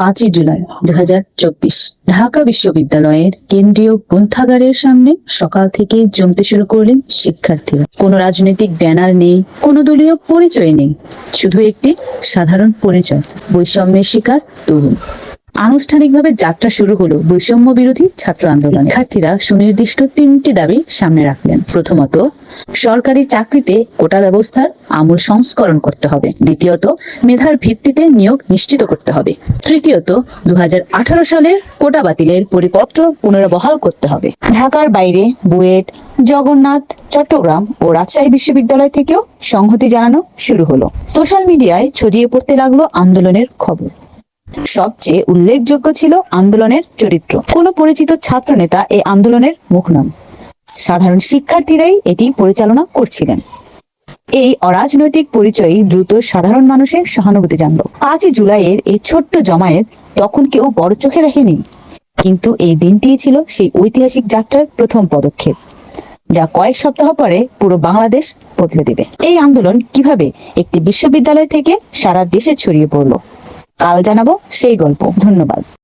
5ই জুলাই 2024 ঢাকা বিশ্ববিদ্যালয়ের কেন্দ্রীয় গ্রন্থাগারের সামনে সকাল থেকে জমতে শুরু করলেন শিক্ষার্থীরা। কোনো রাজনৈতিক ব্যানার নেই, কোনো দলীয় পরিচয় নেই, শুধু একটি সাধারণ পরিচয়, বৈষম্যের শিকার তরুণ। আনুষ্ঠানিকভাবে যাত্রা শুরু হলো বৈষম্য বিরোধী ছাত্র আন্দোলন। শিক্ষার্থীরা সুনির্দিষ্ট 3টি দাবি সামনে রাখলেন। প্রথমত, সরকারি চাকরিতে কোটা ব্যবস্থার আমূল সংস্করণ করতে হবে। দ্বিতীয়ত, মেধার ভিত্তিতে নিয়োগ নিশ্চিত করতে হবে। তৃতীয়ত, 2018 সালের কোটা বাতিলের পরিপত্র পুনর্বহাল করতে হবে। ঢাকার বাইরে বুয়েট, জগন্নাথ, চট্টগ্রাম ও রাজশাহী বিশ্ববিদ্যালয় থেকেও সংহতি জানানো শুরু হলো। সোশ্যাল মিডিয়ায় ছড়িয়ে পড়তে লাগলো আন্দোলনের খবর। সবচেয়ে উল্লেখযোগ্য ছিল আন্দোলনের চরিত্র। কোনো পরিচিত ছাত্র নেতা এই আন্দোলনের মুখ নন, সাধারণ শিক্ষার্থীরাই এটি পরিচালনা করছিলেন। এই অরাজনৈতিক পরিচয়ই দ্রুত সাধারণ মানুষের সহানুভূতি জানল। 5ই জুলাইয়ের এই ছোট্ট জমায়েত তখন কেউ বড় চোখে দেখেনি, কিন্তু এই দিনটিই ছিল সেই ঐতিহাসিক যাত্রার প্রথম পদক্ষেপ, যা কয়েক সপ্তাহ পরে পুরো বাংলাদেশ বদলে দেবে। এই আন্দোলন কিভাবে একটি বিশ্ববিদ্যালয় থেকে সারা দেশে ছড়িয়ে পড়লো, কাল জানাবো সেই গল্প। ধন্যবাদ।